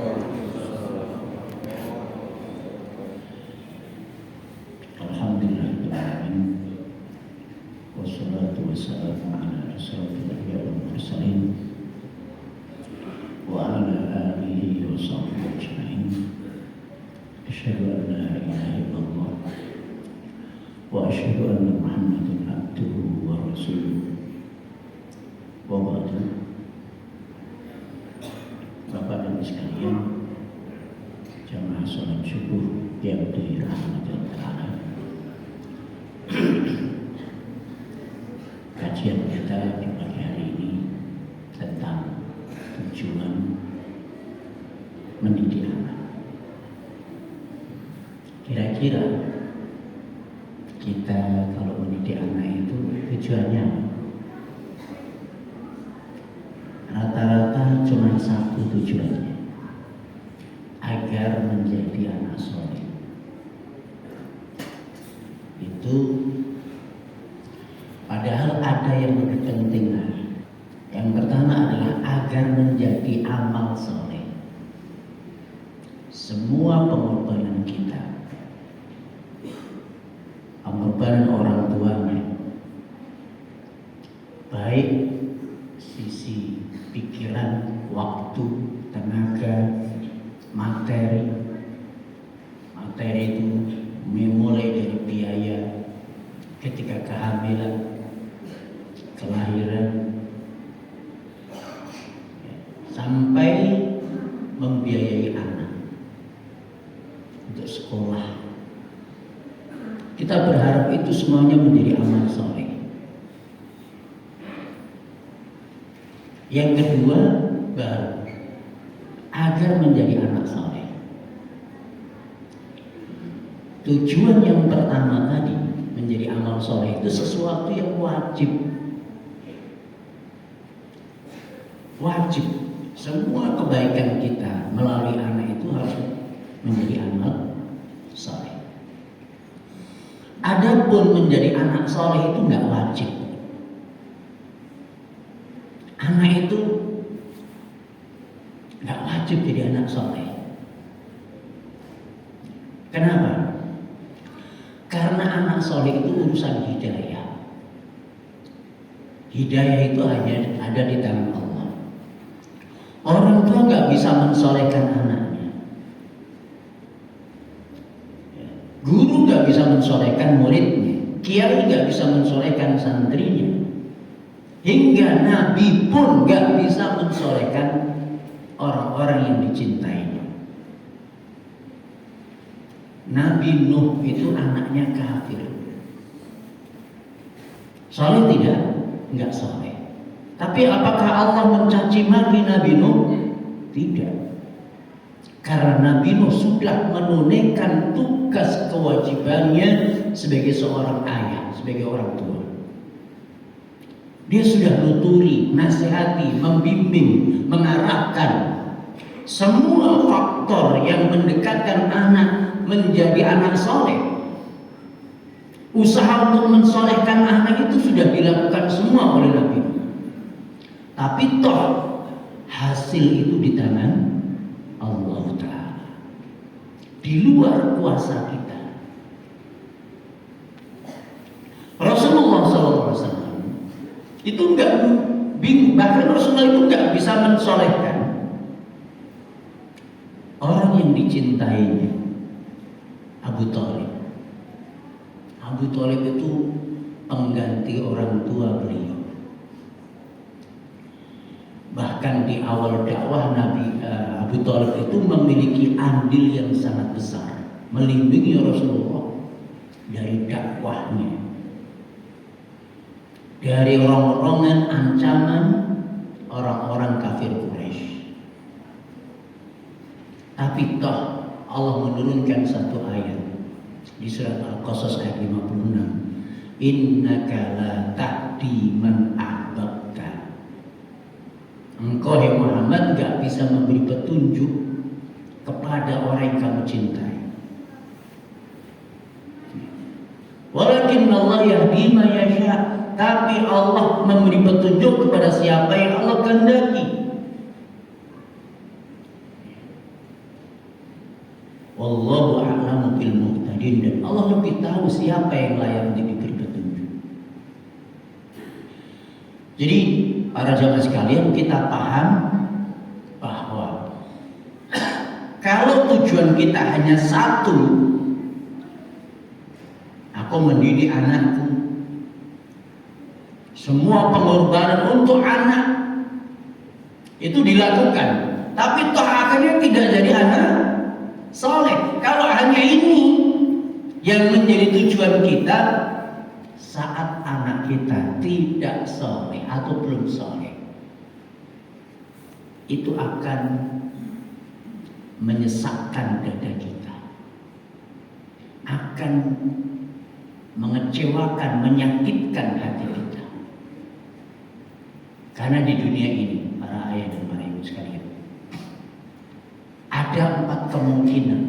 Alhamdulillahirrahmanirrahim. Wassalatu wassalamu ala asyrafil anbiya'i wal mursalin wa ala alihi wa sahbihi ajma'in. Asyhadu an la ilaha illallah wa asyhadu anna Muhammadan abduhu wa rasuluh. Wa ba'du. Bapak dan Ibu sekalian, jamaah salat syukur yang dirahmati Allah. Kajian kita di pagi hari ini tentang tujuan mendidik anak. Kira-kira kita kalau mendidik anak itu tujuannya apa? Rata-rata cuma satu tujuannya, agar menjadi anak soleh. Itu padahal ada yang lebih penting lagi. Yang pertama adalah agar menjadi amal soleh. Semua pengorbanan kita, pengorbanan orang tuanya, baik sisi pikiran, waktu, tenaga, materi itu memulai dari biaya ketika kehamilan, kelahiran, sampai membiayai anak untuk sekolah. Kita berharap itu semuanya menjadi amal soleh. Yang kedua, baru agar menjadi anak soleh. Tujuan yang pertama tadi menjadi amal soleh itu sesuatu yang wajib. Wajib. Semua kebaikan kita melalui anak itu harus menjadi amal soleh. Adapun menjadi anak soleh itu nggak wajib. Anak itu nggak wajib jadi anak soleh. Kenapa? Karena anak soleh itu urusan hidayah. Hidayah itu hanya ada di tangan Allah. Orang tua nggak bisa mensolehkan anaknya. Guru nggak bisa mensolehkan muridnya. Kiai nggak bisa mensolehkan santrinya. Hingga Nabi pun gak bisa mensolehkan orang-orang yang dicintainya. Nabi Nuh itu anaknya kafir. Soleh tidak? Enggak soleh. Tapi apakah Allah mencaci maki Nabi Nuh? Tidak. Karena Nabi Nuh sudah menunaikan tugas kewajibannya sebagai seorang ayah, sebagai orang tua. Dia sudah nuturi, nasihati, membimbing, mengarahkan semua faktor yang mendekatkan anak menjadi anak soleh. Usaha untuk mensolehkan anak itu sudah dilakukan semua oleh Nabi. Tapi toh hasil itu di tangan Allah Ta'ala, di luar kuasa kita. Rasulullah SAW itu enggak bingung, bahkan Rasulullah itu enggak bisa mensolehkan orang yang dicintainya, Abu Thalib. Abu Thalib itu pengganti orang tua beliau. Bahkan di awal dakwah Nabi Abu Thalib itu memiliki andil yang sangat besar, melindungi Rasulullah dari dakwahnya, dari rong-rongan ancaman orang-orang kafir Quraisy. Tapi toh Allah menurunkan satu ayat di surat Al-Qasas ayat 56. Innaka la tahdi man ahbabta. Engkau hai Muhammad gak bisa memberi petunjuk kepada orang yang kamu cintai. Walakin Allah yahdi man yasha. Tapi Allah memberi petunjuk kepada siapa yang Allah kehendaki. Wallahu a'lamu bil muhtadin, dan Allah lebih tahu siapa yang layak untuk diberi petunjuk. Jadi para jamaah sekalian, kita paham bahwa kalau tujuan kita hanya satu, aku mendidik anakku, semua pengorbanan untuk anak itu dilakukan, tapi toh akhirnya tidak jadi anak soleh. Kalau hanya ini yang menjadi tujuan kita, saat anak kita tidak soleh atau belum soleh, itu akan menyesakkan dada kita, akan mengecewakan, menyakitkan hati kita. Karena di dunia ini, para ayah dan para ibu sekalian, ada 4 kemungkinan.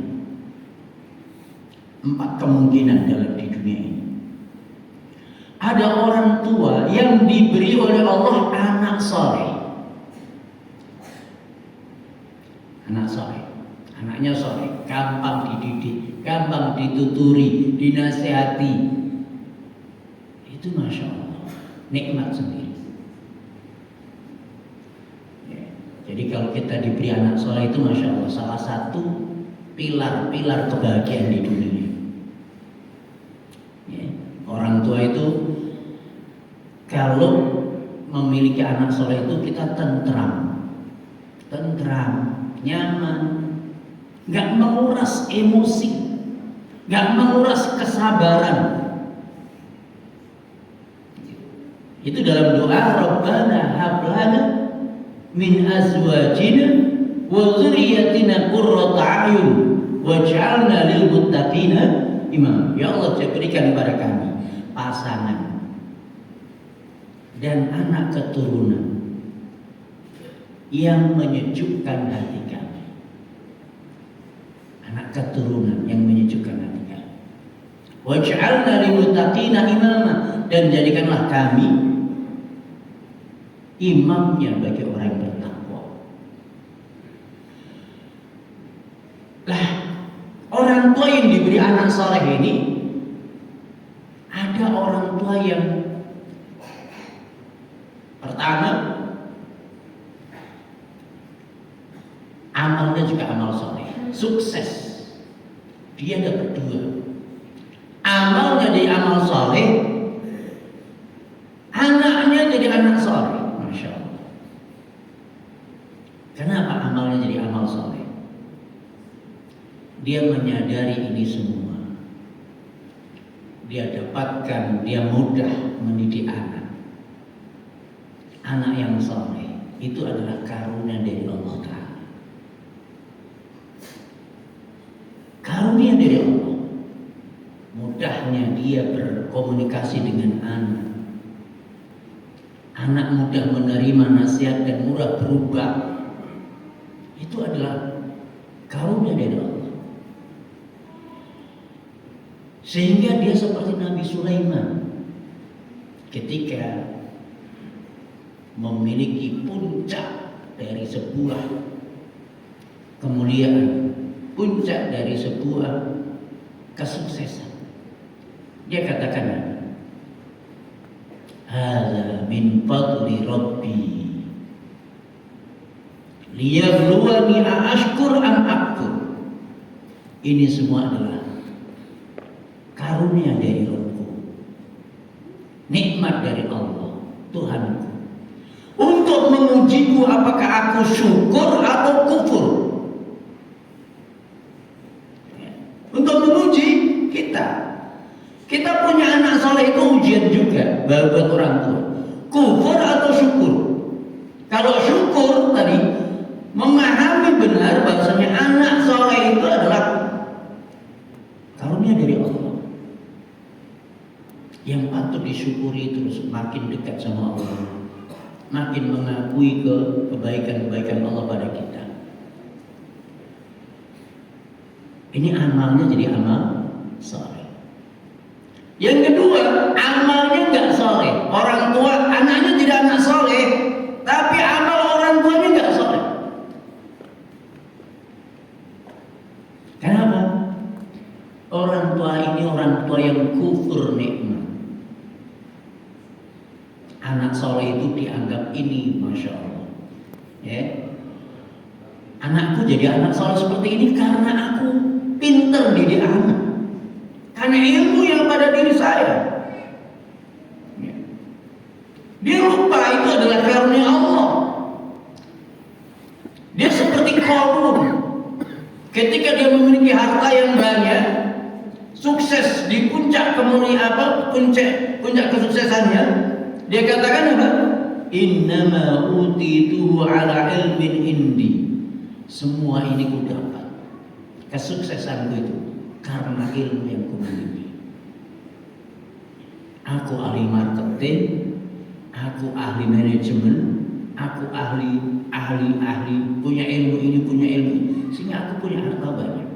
4 kemungkinan dalam di dunia ini. Ada orang tua yang diberi oleh Allah anak soleh. Anak soleh, anaknya soleh, gampang dididik, gampang dituturi, dinasehati. Itu Masya Allah, nikmat sendiri. Jadi kalau kita diberi anak soleh itu Masya Allah, salah satu pilar-pilar kebahagiaan di dunia. Ya, orang tua itu kalau memiliki anak soleh itu kita tentram, nyaman, nggak menguras emosi, nggak menguras kesabaran. Itu dalam doa Rabbana hab lana min azwajina wa dzurriyyatina qurrata a'yun waj'alna lil muttaqina imam. Ya Allah, berikan kepada kami pasangan dan anak keturunan yang menyejukkan hati kami. Anak keturunan yang menyejukkan hati kami. Waj'alna lil muttaqina imama, dan jadikanlah kami imamnya bagi orang yang bertakwa. Lah, orang tua yang diberi anak soleh ini, ada orang tua yang pertama amalnya juga amal soleh, sukses. Dia dapat 2. Amalnya jadi amal soleh, anaknya jadi anak soleh. Masya Allah. Kenapa amalnya jadi amal soleh? Dia menyadari ini semua. Dia dapatkan, dia mudah mendidik anak. Anak yang soleh itu adalah karunia dari Allah Ta'ala. Karunia dari Allah. Mudahnya dia berkomunikasi dengan anak. Anak mudah menerima nasihat dan mudah berubah. Itu adalah karunia dari Allah. Sehingga dia seperti Nabi Sulaiman ketika memiliki puncak dari sebuah kemuliaan, puncak dari sebuah kesuksesan. Dia katakan, hadza min fadli rabbi liyabluwani aashkur am akfur. Ini semua adalah karunia dari Rabbku, nikmat dari Allah Tuhanku, untuk mengujiku apakah aku syukur atau kufur. Untuk menguji kita. Kita punya anak soleh itu ujian juga buat orang tua. Kufur atau syukur. Kalau syukur tadi, memahami benar bahwasanya anak soleh itu adalah karunia dari Allah yang patut disyukuri, terus makin dekat sama Allah, makin mengakui kebaikan-kebaikan Allah pada kita. Ini amalnya jadi amal soleh. Yang kedua, amalnya nggak soleh. Orang tua, anaknya tidak anak soleh, tapi amal orang tuanya nggak soleh. Kenapa? Orang tua ini orang tua yang kufur nikmat. Anak soleh itu dianggap ini, masya Allah. Ya, anakku jadi anak soleh seperti ini karena aku pinter didik anak, karena ilmu yang pada diri saya. Ya. Dia lupa itu adalah karunia Allah. Dia seperti Qarun, ketika dia memiliki harta yang banyak, sukses di puncak puncak kesuksesannya, dia katakan apa? Innama utituhu ala ilmin indi. Semua ini ku dapat, kesuksesanku itu karena ilmu yang ku miliki. Aku ahli marketing, aku ahli manajemen, aku ahli punya ilmu ini, punya ilmu ini, sehingga aku punya harta banyak.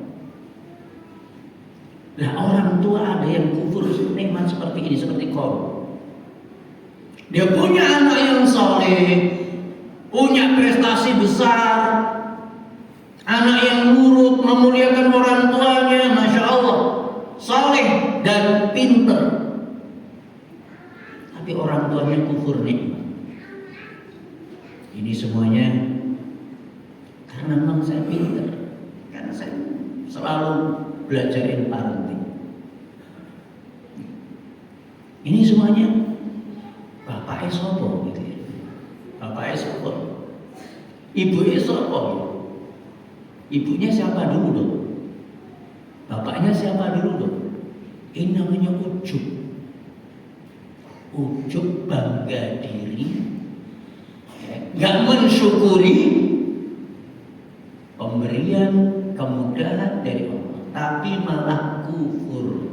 Nah, orang tua ada yang kufur nikmat seperti ini, seperti Qarun. Dia punya anak yang soleh, punya prestasi besar, anak yang nurut, memuliakan orang tuanya, masya Allah, soleh dan pinter. Tapi orang tuanya kufur nikmat. Ini semuanya karena memang saya pinter, karena saya selalu belajarin parenting. Ini semuanya bapaknya sopo gitu ya. Bapaknya sopo, ibunya sopo. Ibunya siapa dulu dong? Bapaknya siapa dulu dong? Ini namanya ujub. Ujub, bangga diri, nggak mensyukuri pemberian kemudahan dari Allah, tapi malah kufur.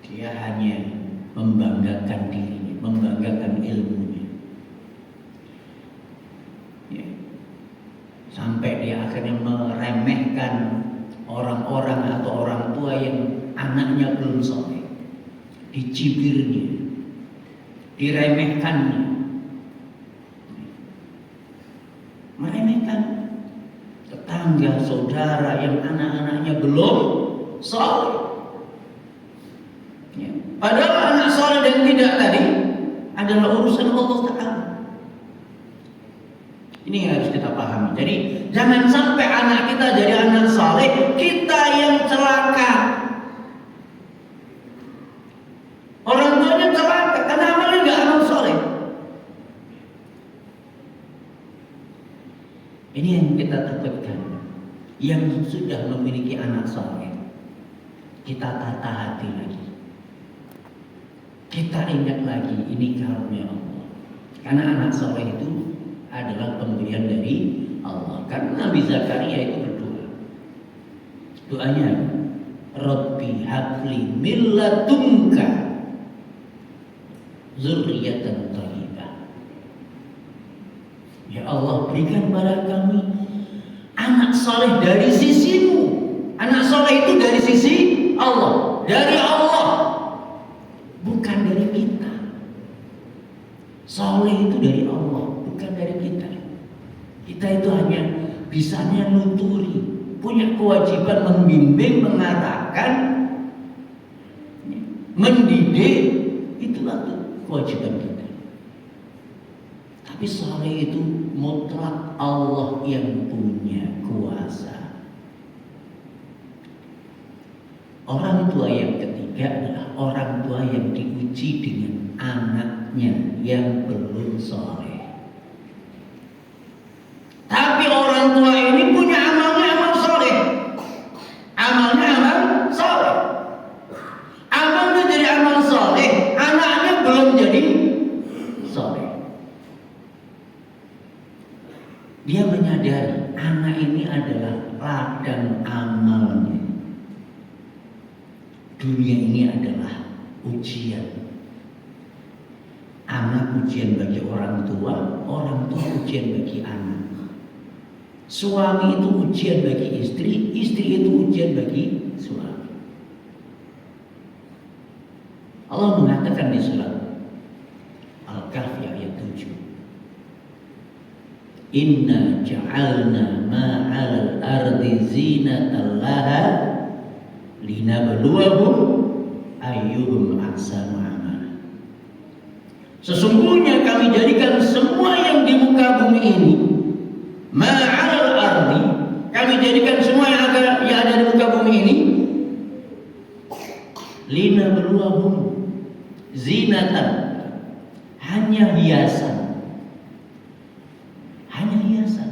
Dia hanya membanggakan dirinya, membanggakan ilmunya, ya. Sampai dia akhirnya meremehkan orang-orang atau orang tua yang anaknya belum soleh, dicibirnya, diremehkannya, meremehkan tetangga, saudara yang anak-anaknya belum soleh. Ya. Padahal anak soleh dan tidak tadi adalah urusan Allah Ta'ala. Ini yang harus kita pahami. Jadi jangan sampai anak kita jadi anak soleh, kita yang celaka. Orang tuanya celaka karena amalnya nggak amal soleh. Ini yang kita takutkan. Yang sudah memiliki anak soleh, kita tata hati lagi. Kita ingat lagi, ini karunia Allah. Karena anak soleh itu adalah pemberian dari Allah. Karena Nabi Zakaria itu berdoa. Doanya, Rabbi habli min ladunka dzurriyyatan thayyibah. Ya Allah, berikan pada kami anak soleh dari sisimu. Anak soleh itu dari sisi Allah, dari Allah, bukan dari kita. Soleh itu dari Allah, bukan dari kita. Kita itu hanya bisanya nuturi, punya kewajiban membimbing, mengarahkan, mendidik, itulah kewajiban kita. Tapi soleh itu mutlak Allah yang punya kuasa. Orang tua yang ketiga adalah orang tua yang diuji dengan anaknya yang belum soleh. Tapi orang tua ini punya amalnya amal soleh. Amalnya amal soleh. Amalnya jadi amal soleh, anaknya belum jadi soleh. Dia menyadari anak ini adalah ladang amalnya. Dunia ini adalah ujian. Anak ujian bagi orang tua ujian bagi anak. Suami itu ujian bagi istri, istri itu ujian bagi suami. Allah mengatakan di surat Al-Kahfi ayat 7. Inna ja'alna ma'alal ardi zinatan laha linabluwahum ayyuhum ahsanu amala. Sesungguhnya kami jadikan semua yang di muka bumi ini, ma'al ardi, kami jadikan semua yang ada di muka bumi ini, linabluwahum, zinatan, hanya hiasan. Hanya hiasan.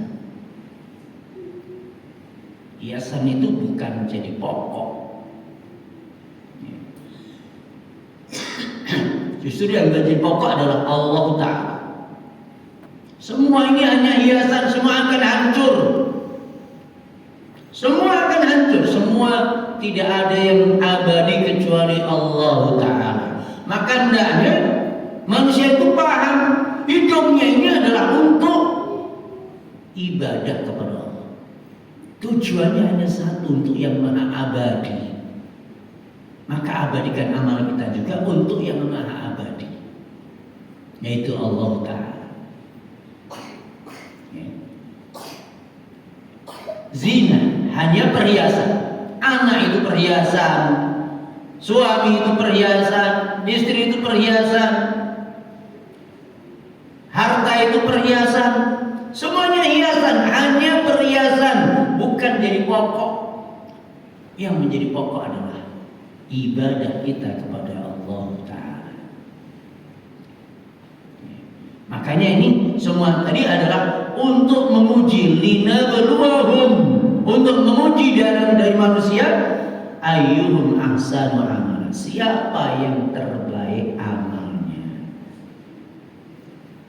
Hiasan itu bukan jadi pokok. Justru yang menjadi pokok adalah Allah Ta'ala. Semua ini hanya hiasan, semua akan hancur. Semua akan hancur, semua tidak ada yang abadi kecuali Allah Ta'ala. Maka hendaknya manusia itu paham hidupnya ini adalah untuk ibadah kepada Allah. Tujuannya hanya satu, untuk yang maha abadi. Maka abadikan amal kita juga untuk yang maha abadi, yaitu Allah Ta'ala. Zina hanya perhiasan. Anak itu perhiasan, suami itu perhiasan, istri itu perhiasan, harta itu perhiasan. Semuanya hiasan, hanya perhiasan, bukan jadi pokok. Yang menjadi pokok adalah ibadah kita kepada Allah Ta'ala. Makanya ini semua tadi adalah untuk menguji, linabluwahum, untuk menguji dari manusia, ayyuhum ahsanu amala, siapa yang terbaik amalnya.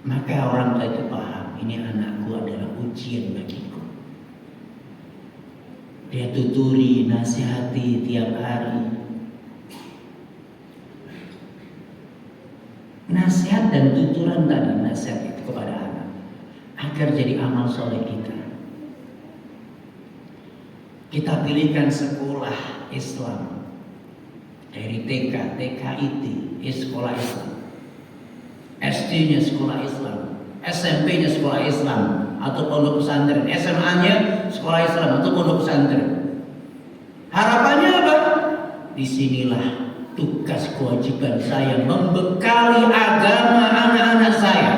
Maka orang tua itu paham, ini anakku adalah ujian bagiku. Dia tuturi, nasihati tiap hari. Nasihat dan tuturan tadi, nasihat itu kepada anak agar jadi amal soleh kita. Kita pilihkan sekolah Islam dari TK, TKIT, sekolah Islam, SD-nya sekolah Islam, SMP-nya sekolah Islam atau pondok pesantren, SMA-nya sekolah Islam atau pondok pesantren. Harapannya apa? Disinilah tugas kewajiban saya membekali agama anak-anak saya.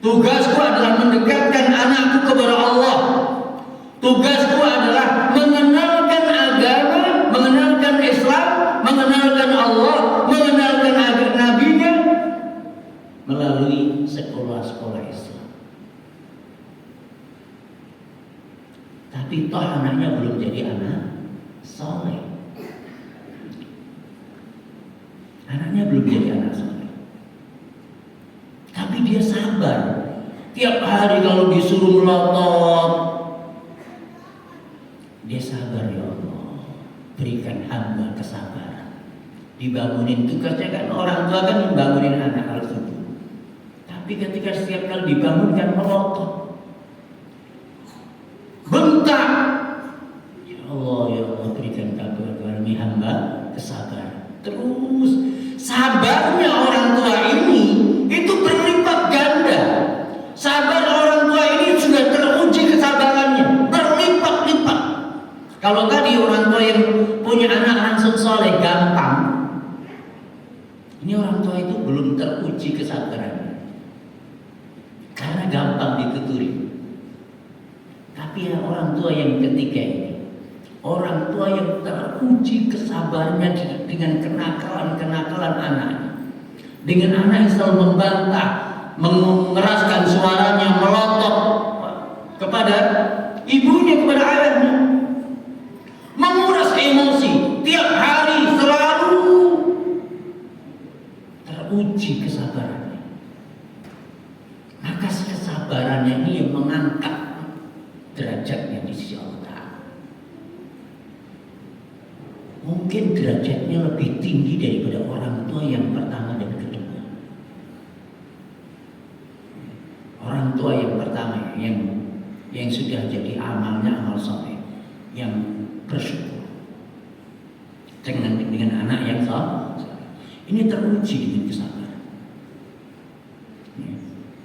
Tugasku adalah mendekatkan anakku kepada Allah. Tugasku adalah mengenalkan agama, mengenalkan Islam, mengenalkan Allah, mengenalkan Nabi-Nya melalui sekolah-sekolah Islam. Tapi toh anaknya belum jadi anak soleh. Anaknya belum jadi anak soleh, tapi dia sabar. Tiap hari kalau disuruh melotot, dia sabar. Ya Allah, berikan hamba kesabaran. Dibangunin, tugasnya kan orang tua kan membangunin anak harus itu. Tapi ketika setiap kali dibangunkan melotot, bentak, ya Allah berikan kami hamba kesabaran. Terus sabarnya orang tua ini itu berlipat ganda. Sabar orang tua ini sudah teruji kesabarannya, berlipat-lipat. Kalau tadi orang tua yang punya anak langsung soleh gampang, ini orang tua itu belum teruji kesabarannya karena gampang dituturi. Tapi ya orang tua yang ketiga ini, orang tua yang teruji kesabarannya dengan kenakalan-kenakalan anaknya. Dengan anak yang selalu membantah, mengeraskan suaranya, melotot kepada ibunya, kepada ayahnya, menguras emosi tiap hari, selalu teruji kesabarannya. Maka kesabarannya ini yang mengangkat derajatnya di sisi Allah. Mungkin derajatnya lebih tinggi daripada orang tua yang pertama dan kedua. Orang tua yang pertama yang sudah jadi amalnya amal soleh, yang bersyukur dengan anak yang soleh, ini teruji dengan kesabaran.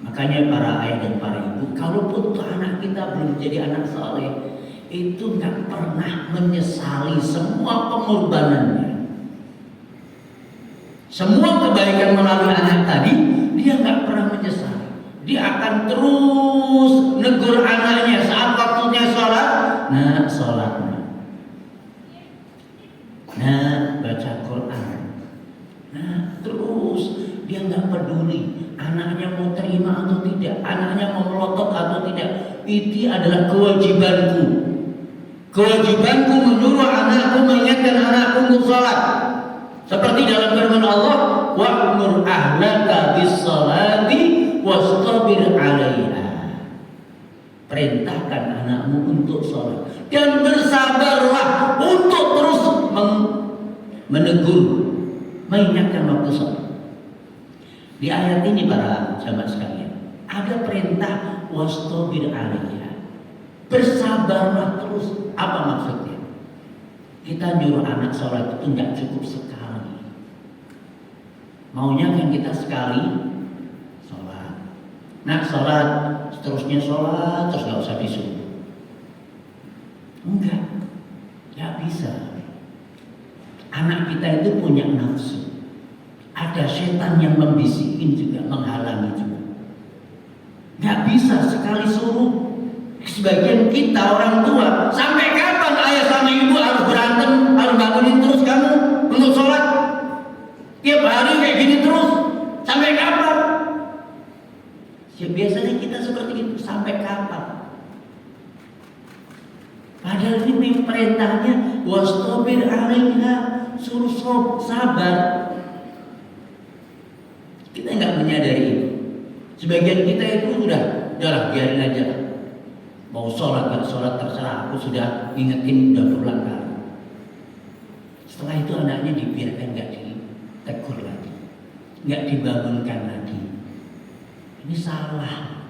Makanya para ayah dan para ibu, kalaupun tuh anak kita belum jadi anak soleh, itu nggak pernah menyesali semua pengorbanannya, semua kebaikan melalui anak tadi, dia nggak pernah menyesali. Dia akan terus negur anaknya saat waktunya sholat. Nah, sholatnya. Nah, baca Quran. Nah, terus dia nggak peduli anaknya mau terima atau tidak, anaknya mau melotot atau tidak. Itu adalah kewajibanku. Kewajibanku menyuruh anakku, mengingatkan anakku untuk sholat. Seperti dalam firman Allah, wa'mur ahlaka bis-sholati wastabir 'alaiha. Perintahkan anakmu untuk sholat dan bersabarlah untuk terus menegur, mengingatkan waktu sholat. Di ayat ini para sahabat sekalian, ada perintah wastabir 'alaiha. Bersabarlah terus. Apa maksudnya? Kita nyuruh anak sholat itu nggak cukup sekali. Maunya kan kita sekali sholat. Nah, sholat, seterusnya sholat, terus nggak usah disuruh. Enggak, nggak bisa. Anak kita itu punya nafsu. Ada setan yang membisikin juga, menghalangi juga. Nggak bisa sekali suruh. Sebagian kita orang tua, sampai kapan ayah sama ibu harus berantem, harus bangunin terus kamu untuk sholat? Tiap hari kayak gini terus, sampai kapan? Ya, biasanya kita seperti itu, sampai kapan? Padahal ini perintahnya wastabir 'alaiha, suruh sabar. Kita nggak menyadari itu. Sebagian kita itu udahlah biarin aja. Mau sholat gak sholat terserah, aku sudah ingetin udah berulang kali. Setelah itu anaknya dibiarkan gak ditegur lagi, gak dibangunkan lagi. Ini salah.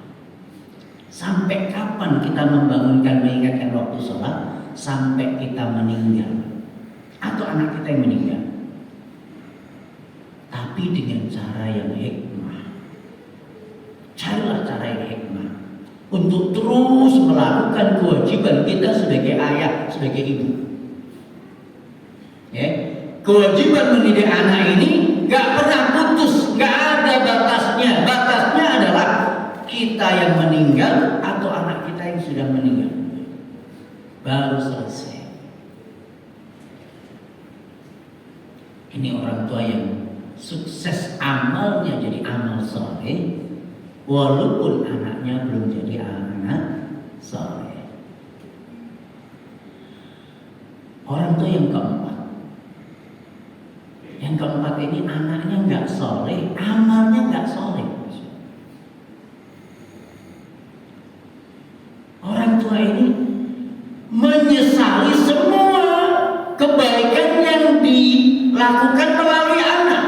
Sampai kapan kita membangunkan, mengingatkan waktu sholat? Sampai kita meninggal atau anak kita yang meninggal. Tapi dengan cara yang hikmah. Carilah cara yang hikmah untuk terus melakukan kewajiban kita sebagai ayah, sebagai ibu. Ya, kewajiban mendidik anak ini gak pernah putus, gak ada batasnya. Batasnya adalah kita yang meninggal atau anak kita yang sudah meninggal. Baru selesai. Ini orang tua yang sukses amalnya jadi amal soleh, walaupun anaknya belum jadi anak soleh. Orang tua yang keempat. Yang keempat ini anaknya nggak soleh, amalnya nggak soleh. Orang tua ini menyesali semua kebaikan yang dilakukan melalui anak.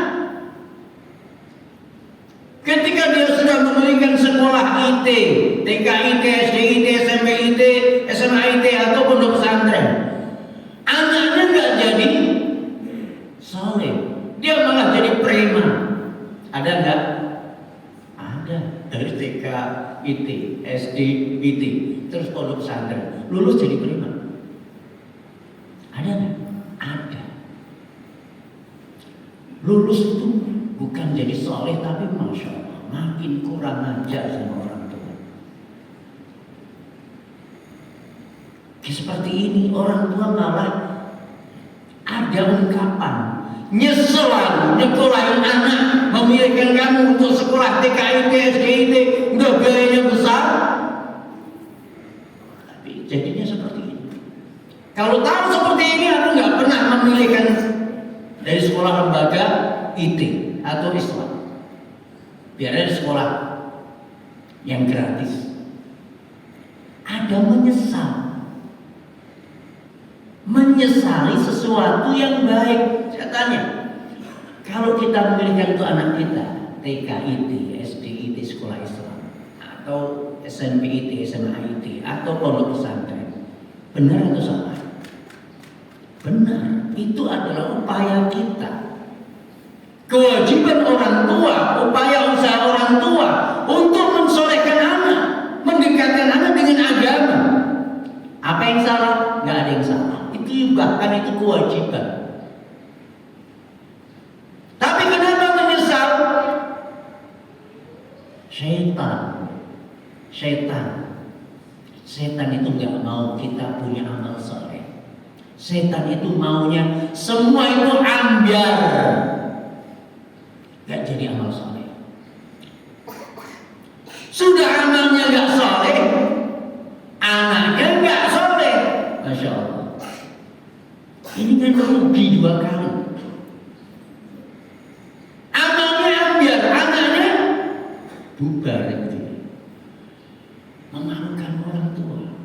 Ketika dia sudah memberikan sekolah IT, TK IT, SD IT, SMP IT, SMA IT atau pondok pesantren, anaknya nggak jadi soleh, dia malah jadi preman. Ada nggak? Ada. Dari TK IT, SD IT, terus pondok pesantren, lulus jadi preman. Ada nggak? Ada. Lulus itu bukan jadi soleh, tapi masya Allah makin kurang ajar sama orang tua. Seperti ini orang tua malah ada ungkapan nyesel, nyekolahin anak, memilihkan kamu untuk sekolah TK IT, SD IT, udah biayanya besar, tapi jadinya seperti ini. Kalau tahu seperti ini, aku nggak pernah memilihkan dari sekolah lembaga IT atau Islam. Biar ada sekolah yang gratis. Ada menyesali sesuatu yang baik. Saya tanya, kalau kita memilihkan untuk anak kita TK IT, SD IT, sekolah Islam, atau SMP IT, SMA IT, atau pondok pesantren, benar atau salah? Benar. Itu adalah upaya kita. Kewajiban orang tua, upaya usaha orang tua untuk mensolehkan anak, mendekatkan anak dengan agama. Apa yang salah? Nggak ada yang salah. Itu bahkan itu kewajiban. Tapi kenapa menyesal? Setan itu nggak mau kita punya amal soleh. Setan itu maunya semua itu ambiar, nggak jadi amal soleh. Sudah amalnya nggak soleh, anaknya nggak soleh. Masya Allah. Ini kan rugi 2 kali. Amalnya ambiar, anaknya bubar itu. Memalukan orang tua.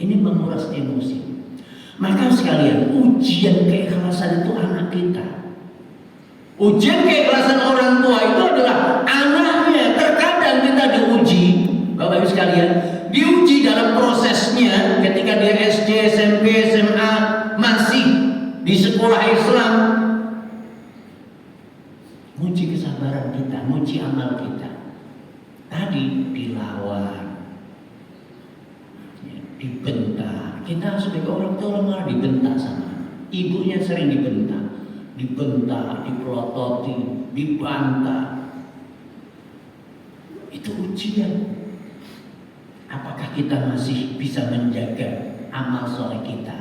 Ini menguras emosi. Maka sekalian, ujian keikhlasan itu anak kita. Ujian keikhlasan orang tua itu adalah anaknya. Terkadang kita diuji, Bapak Ibu sekalian, diuji dalam prosesnya ketika dia SD, SMP, SMA, masih di sekolah Islam. Uji kesabaran kita, uji amal kita. Tadi dilawan, dibentak. Kita sebagai orang tua malah dibentak sama ibunya, sering dibentak, dipelototi, dibantah. Itu ujian. Apakah kita masih bisa menjaga amal soleh kita,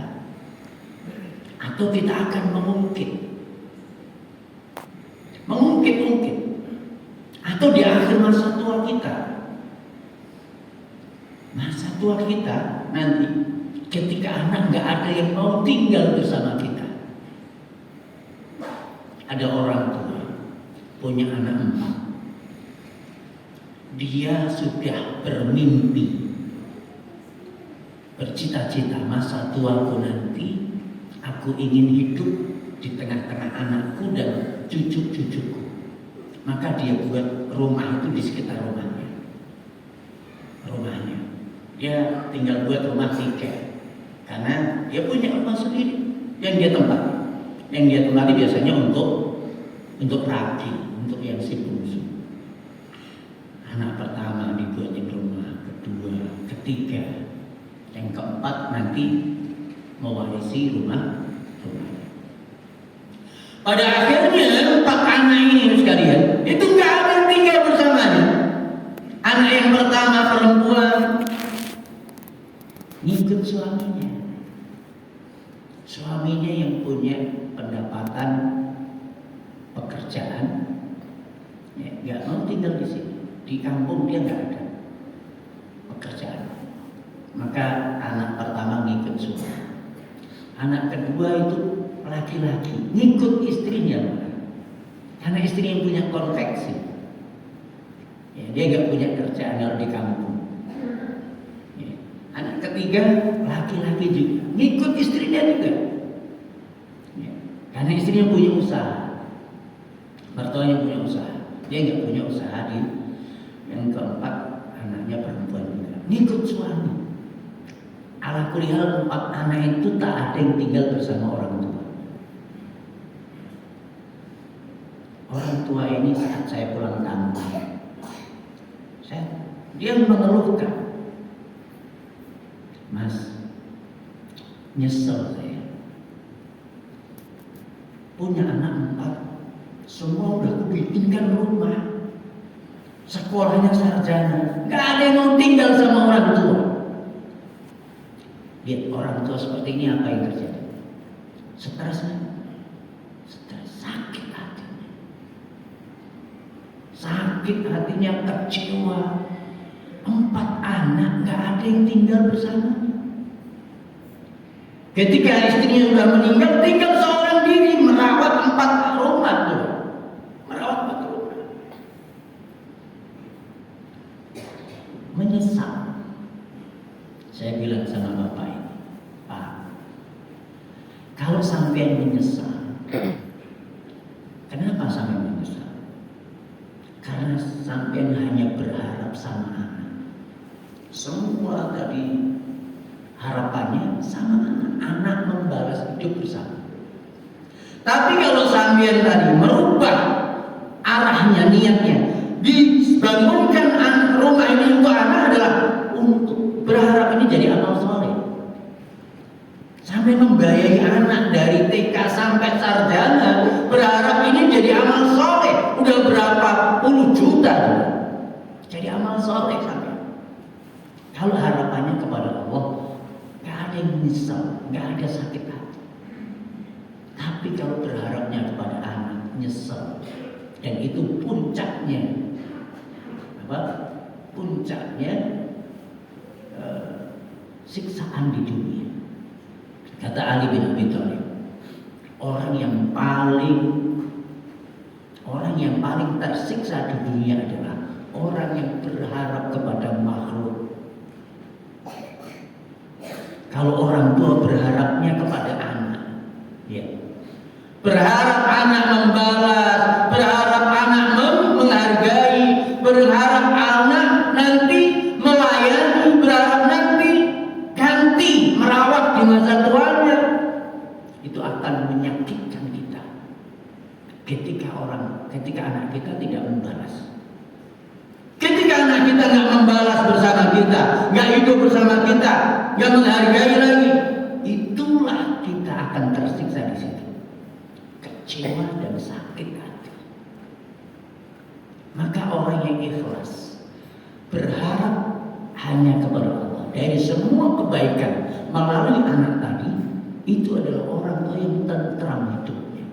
atau kita akan mengungkit, atau di akhir masa tua kita nanti ketika anak nggak ada yang mau tinggal bersama kita. Ada orang tua punya anak 4. Dia sudah bermimpi, bercita-cita, masa tuaku nanti aku ingin hidup di tengah-tengah anakku dan cucu-cucuku. Maka dia buat rumah itu di sekitar rumahnya. Dia tinggal buat rumah 3, karena dia punya rumah sendiri yang dia tempati. Yang dia tempati biasanya untuk ragi, untuk yang si bungsu. Anak pertama dibuatin rumah, kedua, ketiga, yang keempat nanti mewarisi rumah. Pada akhirnya 4 anak ini sekalian itu nggak ada yang tinggal bersamanya. Anak yang pertama perempuan ngikut suaminya yang punya pendapatan pekerjaan, ya, nggak mau tinggal di sini. Di kampung dia nggak ada pekerjaan. Maka anak pertama ngikut suami. Anak kedua itu laki-laki ngikut istrinya, karena istrinya punya konveksi. Ya, dia nggak punya kerjaan kalau di kampung. Ya. Anak ketiga laki-laki juga ngikut istrinya juga, ya, karena istrinya punya usaha, mertuanya punya usaha, dia nggak punya usaha. Yang keempat anaknya perempuan juga ngikut suami. Ala kulihal 4 anak itu tak ada yang tinggal bersama orang tua. Orang tua ini saat saya pulang kampung, dia mengeluhkan, Mas, nyesel saya. Punya anak 4, semua udah kubikinkan rumah, sekolahnya sarjana, nggak ada yang mau tinggal sama orang tua. Lihat orang tua seperti ini, apa yang terjadi? Stres, sakit hatinya, kecewa. 4 anak nggak ada yang tinggal bersamanya. Ketika istrinya sudah meninggal, tinggal seorang diri merawat 4 rumah tuh. Menyesal. Saya bilang sama bapak ini, Pak, kalau sampai menyesal, kenapa sampai menyesal? Karena sampai hanya berharap sama anak. Semua tadi harapannya sama anak membalas hidup bersama. Tapi kalau sampean tadi merubah arahnya, niatnya, dibangunkan rumah ini untuk anak adalah untuk berharap ini jadi amal soleh. Sampai membiayai anak dari TK sampai sarjana, berharap ini jadi amal soleh. Udah berapa puluh juta tuh. Jadi amal soleh sampai. Kalau harapannya kepada Allah, gak ada yang menyesal, gak ada sakit hati. Tapi kalau berharapnya kepada anak, nyesel. Dan itu puncaknya apa? Puncaknya siksaan di dunia. Kata Ali bin Abi Thalib, orang yang paling tersiksa di dunia adalah orang yang berharap kepada makhluk. Kalau orang tua berharapnya kepada anak, ya, berharap anak membalas, berharap anak menghargai, berharap anak nanti melayani, berharap nanti ganti merawat di masa tuanya, itu akan menyakitkan kita. Ketika anak kita tidak membalas, ketika anak kita nggak membalas bersama kita, nggak hidup bersama kita, nggak menghargai lagi, itulah kita akan tersiksa di situ. Kecewa dan sakit hati. Maka orang yang ikhlas berharap hanya kepada Allah dari semua kebaikan melalui anak tadi, itu adalah orang tua yang tentram hidupnya.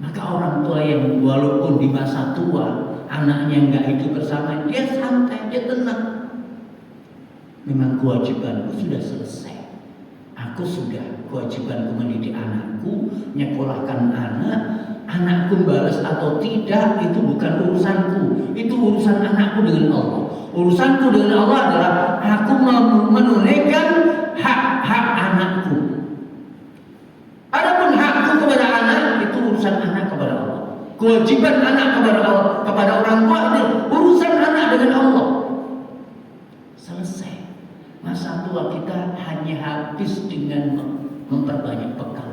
Maka orang tua yang walaupun di masa tua anaknya nggak hidup bersama, dia santai, dia tenang. Memang kewajibanku sudah selesai. Aku sudah kewajibanku mendidik anakku, nyekolahkan anak. Anakku balas atau tidak itu bukan urusanku. Itu urusan anakku dengan Allah. Urusanku dengan Allah adalah aku menunaikan hak-hak anakku. Adapun hakku kepada anak itu urusan anak kepada Allah. Kewajiban anak kepada Allah, kepada orang tua itu urusan anak dengan Allah. Selesai. Masa tua kita hanya habis dengan memperbanyak bekal.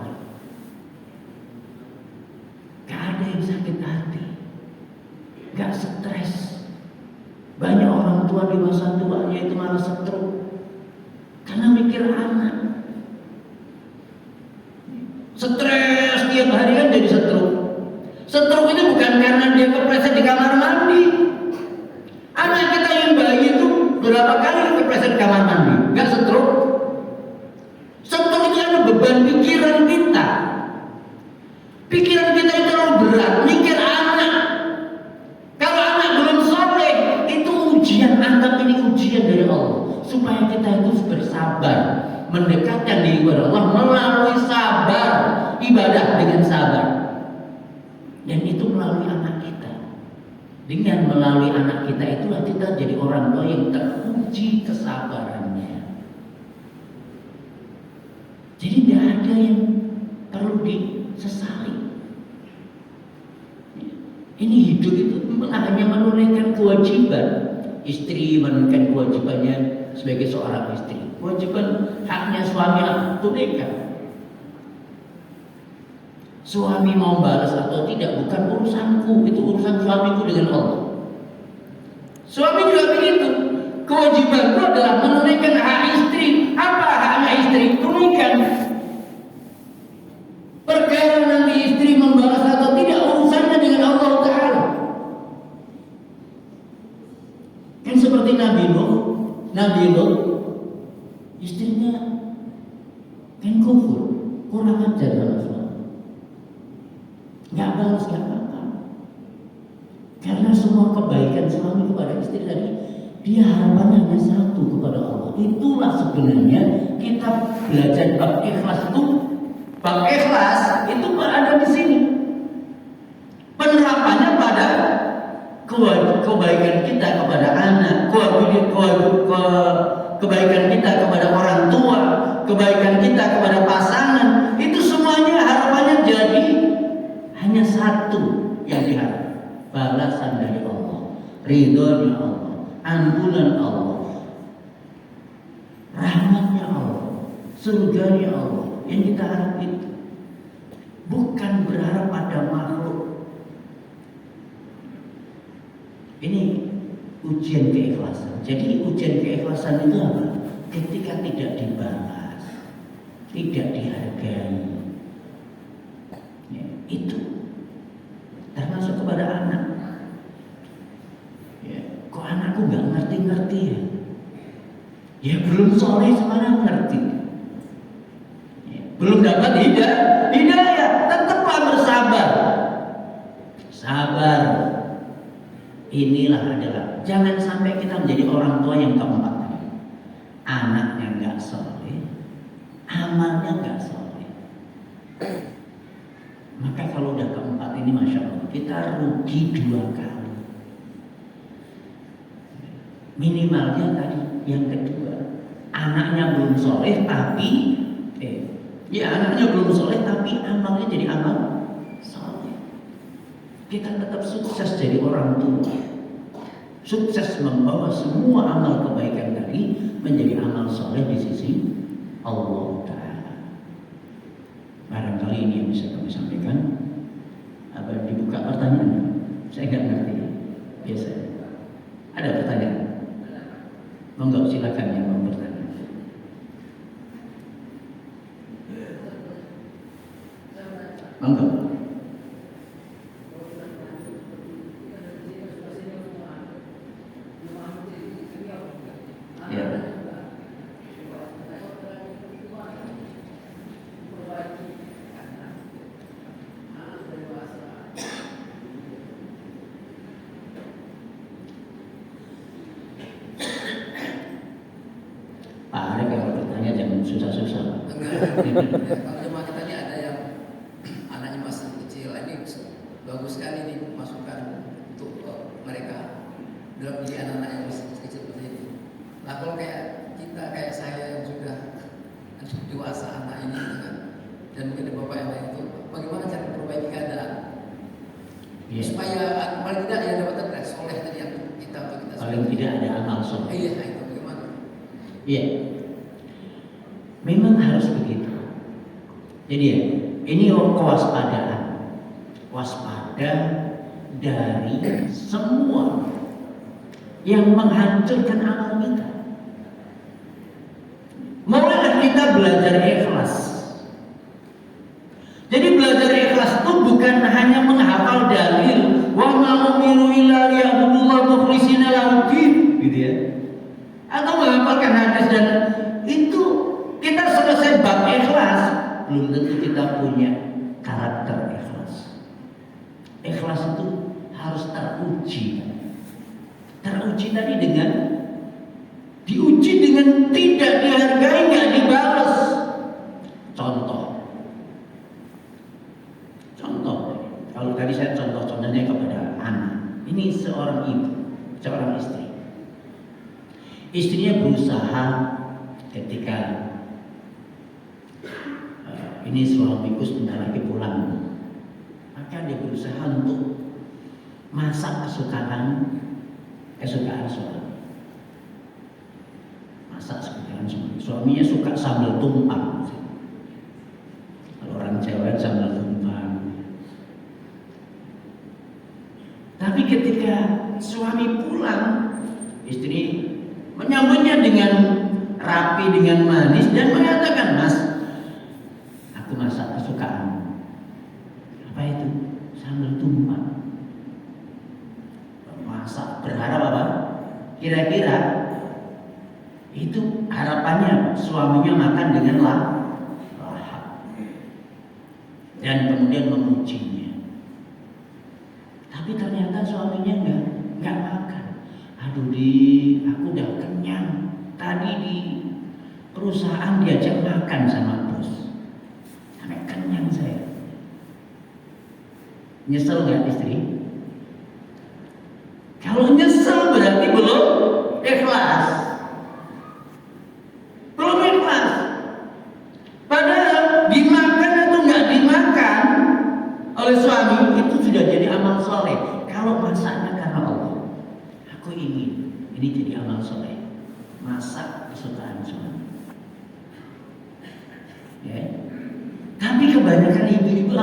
Gak ada yang sakit hati, gak stres. Banyak orang tua di masa tuanya itu malah stroke karena mikir anak. Stres tiap hari kan jadi stroke. Stroke ini bukan karena dia kepleset di kamar mandi. Anak kita yang bayi itu berapa kali kepleset di kamar mandi? Gak stroke. Stroke itu adalah beban pikiran kita. Pikiran kita itu terlalu berat, mikir anak. Kalau anak belum soleh, itu ujian, anggap ini ujian dari Allah. Supaya kita itu bersabar, mendekatkan diri kepada Allah melalui sabar, ibadah dengan sabar. Dan itu melalui anak kita. Dengan melalui anak kita itulah kita jadi orang tua yang teruji kesabarannya. Jadi tidak ada yang perlu disesali. Ini hidup itu hanya menunaikan kewajiban. Istri menunaikan kewajibannya sebagai seorang istri. Kewajiban haknya suami tunaikan. Suami mau balas atau tidak bukan urusanku, itu urusan suamiku dengan Allah. Suami juga begitu. Kewajibanku adalah menunaikan hak istri. Apa haknya istri? Tunaikan. Perkara nanti istri membalas atau tidak urusannya dengan Allah Ta'ala. Kan seperti Nabi Nuh, istrinya kan kufur, kurang ajar sama suami. Gak balas, gak apa-apa. Karena semua kebaikan suami kepada istri tadi, dia harapannya hanya satu kepada Allah. Itulah sebenarnya kita belajar bab ikhlas itu. Bab ikhlas itu berada di sini. Penerapannya pada kebaikan kita kepada anak, kebaikan kita kepada orang tua, kebaikan kita kepada pasangan, itu semuanya harapannya jadi hanya satu yang diharap, balasan dari Allah, ridhonya Allah, ampunan Allah, rahmatnya Allah, surganya Allah. Yang kita harap itu bukan berharap pada makhluk. Ini ujian keikhlasan. Jadi ujian keikhlasan itu apa? Ketika tidak dibalas, tidak dihargai. Ya, itu termasuk kepada anak. Ya, kok anakku nggak ngerti-ngerti ya? Ya belum soleh sekarang ngerti. Ya, belum dapat hidayah, tetaplah bersabar. Sabar. Inilah adalah, jangan sampai kita menjadi orang tua yang keempat. Anaknya nggak soleh, amalnya nggak soleh. Maka kalau udah keempat ini, masya Allah, kita rugi 2 kali. Minimalnya tadi yang kedua, anaknya belum soleh tapi anaknya belum soleh tapi amalnya jadi amal soleh. Kita tetap sukses jadi orang tua, sukses membawa semua amal kebaikan tadi menjadi amal soleh di sisi Allah Ta'ala. Barangkali ini yang bisa kami sampaikan. Apa dibuka pertanyaan? Saya nggak ngerti. Biasanya ada pertanyaan? Monggo, silakan yang mau bertanya. Monggo. Ya. Pak Arif kalau bertanya jangan susah-susah. Kalau jemaah kita ini ada yang anaknya masih kecil, ini bagus sekali nih masukan untuk mereka dalam menjadi anak-anak yang masih kecil seperti ini. Nah kalau kayak kita, kayak saya yang sudah dewasa anak ini kan, dan mungkin ada bapak yang lain itu, bagaimana cara memperbaiki keadaan supaya paling tidak ya dapat soleh tadi yang kita paling tidak ada amal soleh. Iya, itu bagaimana? Iya, memang harus begitu. Jadi ya, ini kewaspadaan, waspada dari semua yang menghancurkan amal kita. Mulailah kita belajar ikhlas. Jadi belajar ikhlas itu bukan hanya menghafal dalil wa ma umiru illa liya'budullaha mukhlishina lahu-d-din, gitu ya. Atau menghafalkan hadis, dan itu kita selesai bab ikhlas, belum tentu kita punya karakter ikhlas. Ikhlas itu harus teruji. Teruji tadi dengan diuji dengan tidak dihargai, nggak dibalas. Contoh, kalau tadi saya contohnya kepada anak. Ini seorang ibu, seorang istri. Istrinya berusaha ketika ini suamiku sebentar lagi pulang, maka dia berusaha untuk masak kesukaan suami. Masak kesukaan suami. Suaminya suka sambal tumpang. Kalau orang Jawa sambal tumpang. Tapi ketika suami pulang, istri menyambutnya dengan rapi, dengan manis, dan mengatakan, "Mas, aku masak kesukaan." Apa itu? Sambal tumpang. Masak, berharap apa? Kira-kira itu harapannya suaminya makan dengan lahap, dan kemudian memujinya. Tapi ternyata suaminya nggak makan. Aduh, aku udah kenyang. Tadi di perusahaan diajak makan sama bos, sampai kenyang saya. Nyesel nggak istri? Kalau nyesel berarti belum ikhlas. Belum ikhlas. Padahal dimakan atau nggak dimakan oleh suami itu sudah jadi amal soleh. Kalau masaknya karena Allah, aku ingin ini jadi amal soleh. Masak kesukaan suami. Ya. Tapi kebanyakan ibu-ibu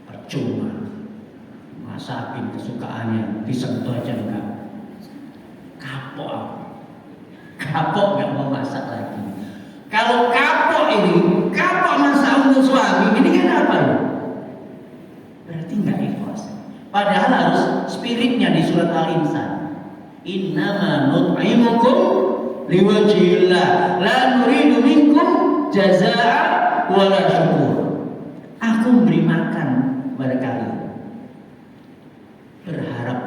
percuma. Masakin kesukaannya, disentuh aja enggak. Kapok nggak mau masak lagi. Kalau kapok ini, kapok masa untuk suami, ini kan apa ini? Berarti nggak ikhlas. Padahal harus spiritnya di surat Al-Insan. Innama nut'imukum liwajhillah la nuridu minkum jazaa'a wala syukur. Aku memberi makan kepada kalian berharap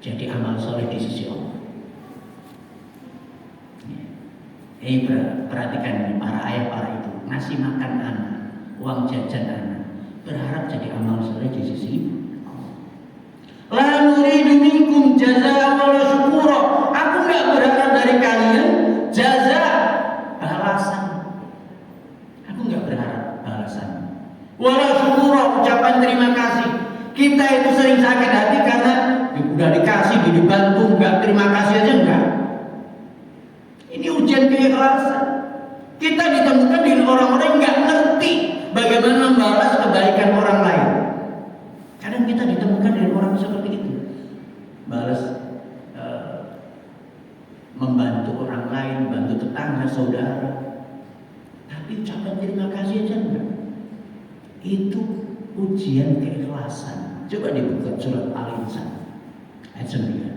jadi amal soleh di sisi Allah. Ini perhatikan ini, para ayah, para ibu ngasih makan anak, uang jajan anak, berharap jadi amal soleh di sisi Allah. La nuridu minkum jazaa'a wala syukura. Aku nggak berharap dari kalian jaza, balasan. Aku nggak berharap balasan. Wala syukura, ucapan terima kasih. Kita itu sering sakit hati karena udah dikasih, dibantu, nggak terima kasih aja enggak. Ini ujian keikhlasan. Kita ditemukan dengan orang-orang yang nggak ngerti bagaimana membalas kebaikan orang lain. Kadang kita ditemukan dengan orang seperti itu, balas membantu orang lain, bantu tetangga, saudara, tapi ucapan terima kasih aja enggak. Itu ujian keikhlasan. Coba dibuka surat Al-Insan ayat 9.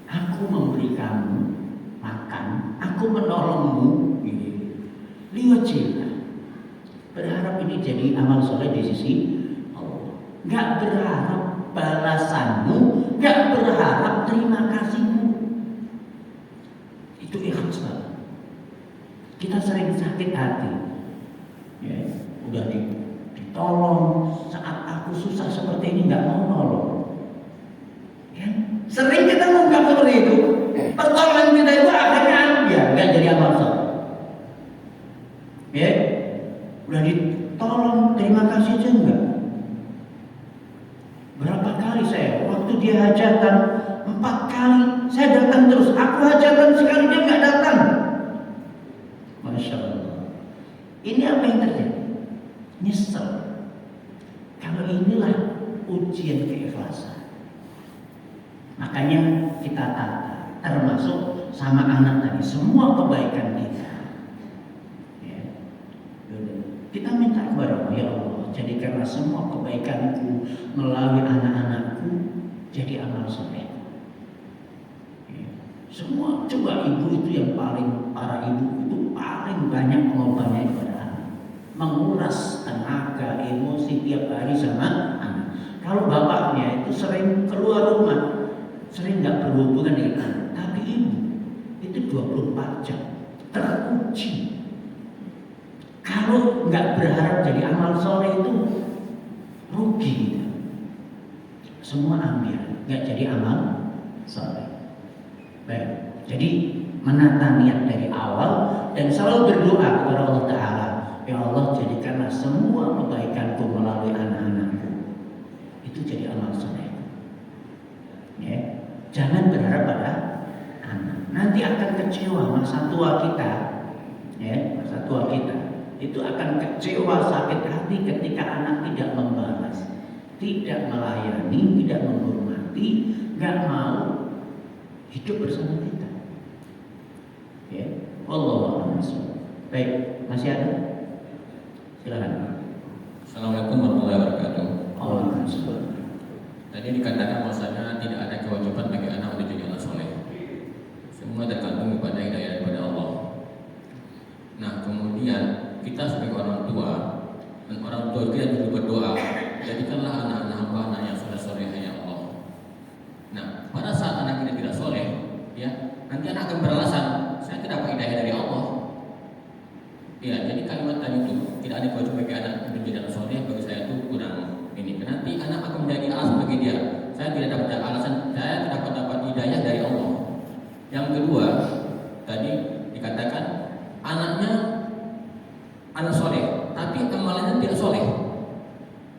Aku memberi kamu makan, aku menolongmu ini liwajhillah. Berharap ini jadi amal soleh di sisi Allah. Gak berharap balasanmu, gak berharap terima kasihmu. Itu ikhlas banget. Kita sering sakit hati, ya, udah ditolong saat aku susah seperti ini, nggak mau nolong. Ya, sering kita ngungkap seperti itu. Pertolongan kita itu akhirnya ya nggak jadi amal soleh. Ya, udah ditolong terima kasih aja enggak. Berapa kali saya waktu dia hajatan 4 kali saya datang terus. Aku hajatan sekali dia nggak datang. Masya Allah. Ini apa yang terjadi? Nyesel. Kalau inilah ujian keikhlasan. Makanya kita tata, termasuk sama anak tadi, semua kebaikan kita. Ya. Kita minta kepada Allah, ya Allah, jadikanlah semua kebaikanku melalui anak-anakku jadi amal soleh. Ya. Semua, coba ibu itu yang paling, para ibu itu paling banyak pengorbanannya kepada anak, menguras tenaga, emosi tiap hari sama anak. Kalau bapaknya itu sering keluar rumah, sering nggak berhubungan dengan anak, tapi ibu itu 24 jam teruji. Kalau nggak berharap jadi amal soleh itu rugi kita. Semua ambil, nggak jadi amal soleh. Baik, jadi menata niat dari awal dan selalu berdoa kepada Allah Ta'ala, ya Allah jadikanlah semua kebaikanku melalui anak-anakku itu jadi amal soleh. Ya. Jangan berharap pada anak. Nanti akan kecewa masa tua kita. Ya, masa tua kita itu akan kecewa, sakit hati ketika anak tidak membalas, tidak melayani, tidak menghormati, nggak mau hidup bersama kita. Ya, Wallahu a'lam. Baik, masih ada? Silakan. Assalamualaikum warahmatullahi wabarakatuh. Waalaikumsalam. Tadi dikatakan bahwasanya tidak ada kewajiban bagi anak untuk jadi anak soleh. Semua tergantung kepada hidayah daripada Allah. Nah, kemudian kita sebagai orang tua dan orang tua kita juga berdoa, jadikanlah anak-anak hamba anak yang soleh-soleh ya Allah. Nah, pada saat anak kita tidak soleh, ya nanti anak akan beralasan, saya tidak dapat hidayah dari Allah. Ya, jadi kalimat tadi itu tidak ada kewajiban bagi anak untuk jadi anak soleh, bagi saya itu kurang ini. Nanti anak akan menjadi alasan bagi dia, saya tidak dapat alasan, saya tidak dapat hidayah dari Allah. Yang kedua, tadi dikatakan anaknya anak soleh, tapi amalannya tidak soleh.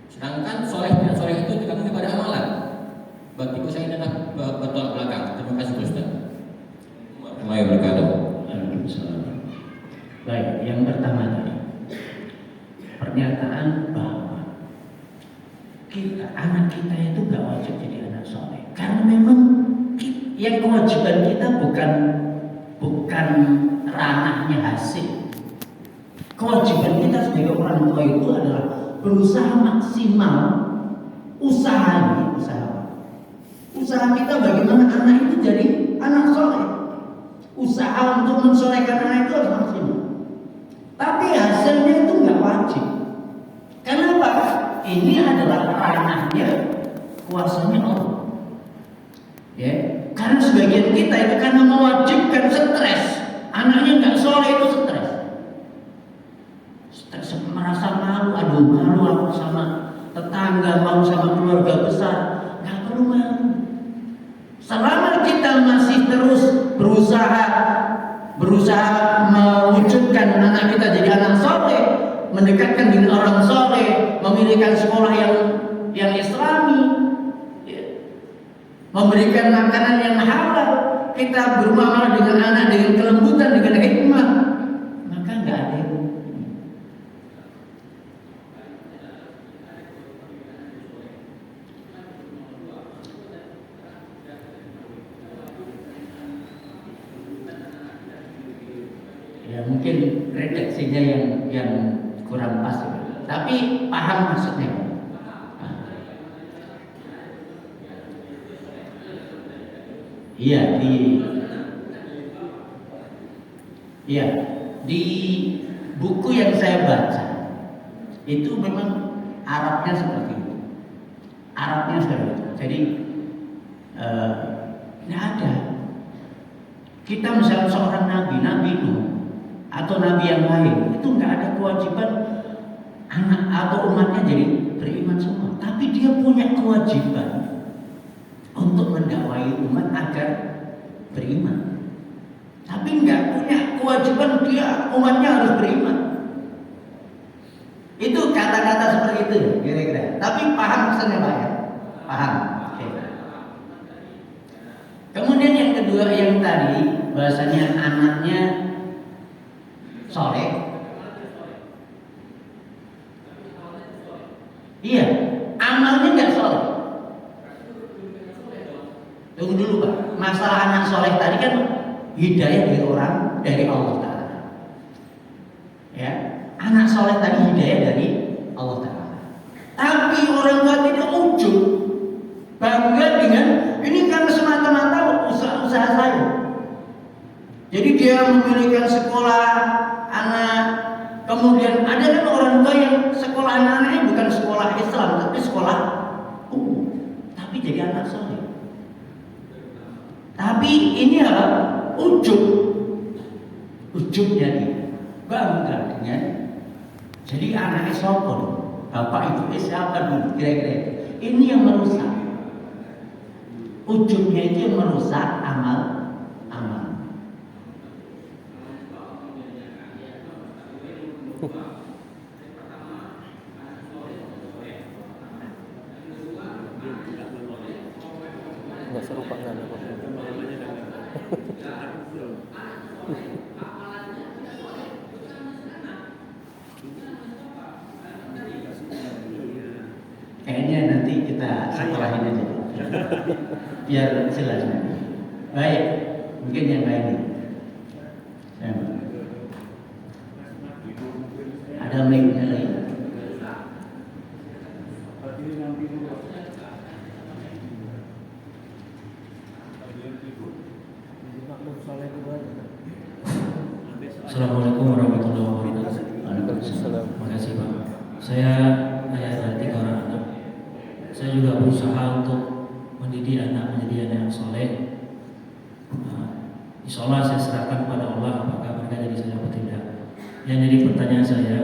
Sedangkan soleh tidak soleh itu tergantung kepada amalan. Berarti saya ini adalah bertolak belakang. Terima kasih Ustaz. Warahmatullahi wabarakatuh. Waalaikumsalam. Baik, yang pertama tadi pernyataan bahwa anak kita itu gak wajib jadi anak soleh, karena memang yang kewajiban kita bukan bukan ranahnya hasil. Kewajiban kita sebagai orang tua itu adalah berusaha maksimal usaha kita bagaimana anak itu jadi anak soleh. Usaha untuk mensolehkan anak itu harus maksimal. Tapi hasilnya itu nggak wajib. Kenapa? Ini adalah ranahnya kuasanya Allah. Ya, karena sebagian kita itu karena mewajibkan stres, anaknya nggak soleh itu stres, merasa malu, aduh malu aku sama tetangga, malu sama keluarga besar, nggak perlu malu. Selama kita masih terus berusaha mewujudkan anak kita jadi anak soleh, mendekatkan dengan orang soleh, memilihkan sekolah yang Islami, memberikan makanan yang halal, kita bermuamalah dengan anak dengan kelembutan, dengan hikmah, maka nggak ada yang ya mungkin redaksinya yang kurang pas, tapi paham maksudnya. Iya di buku yang saya baca itu memang Arabnya seperti itu. Jadi nggak ada. Kita misalnya seorang Nabi Nuh atau nabi yang lain itu nggak ada kewajiban anak atau umatnya jadi beriman semua. Tapi dia punya kewajiban untuk mendakwai umat agar beriman. Tapi nggak punya kewajiban dia umatnya harus beriman. Itu kata-kata seperti itu kira-kira. Tapi paham maksudnya Pak ya? Paham. Oke. Kemudian yang kedua yang tadi bahasanya anaknya soleh. Iya, amalnya nggak soleh. Tunggu dulu Pak. Masalah anak soleh tadi kan hidayah dari Allah Ta'ala. Ya, anak soleh tadi hidayah dari Allah Ta'ala. Tapi orang tua tidak ujub, bangga dengan ini kan semata-mata usaha saya. Jadi dia memilihkan sekolah anak, kemudian ada kan orang tua yang sekolah anak-anaknya bukan sekolah Islam tapi sekolah umum, tapi jadi anak soleh. Tapi ini apa? Ujubnya dia bangga dengan jadi anaknya siapa dulu? Bapak ibu siapa dulu? Kira-kira ini yang merusak. Ujubnya itu yang merusak amal. Nggak serupa nggak ada. Kayaknya nanti kita sekolahin aja biar jelas. Baik, mungkin yang lain. Ada mic-nya lagi. Assalamualaikum warahmatullahi wabarakatuh. Waalaikumsalam. Terima kasih Pak. Saya ayah dari 3 orang anak. Saya juga berusaha untuk mendidik anak menjadi anak yang soleh. Insya Allah saya serahkan kepada Allah apakah mereka jadi soleh atau tidak. Yang jadi pertanyaan saya,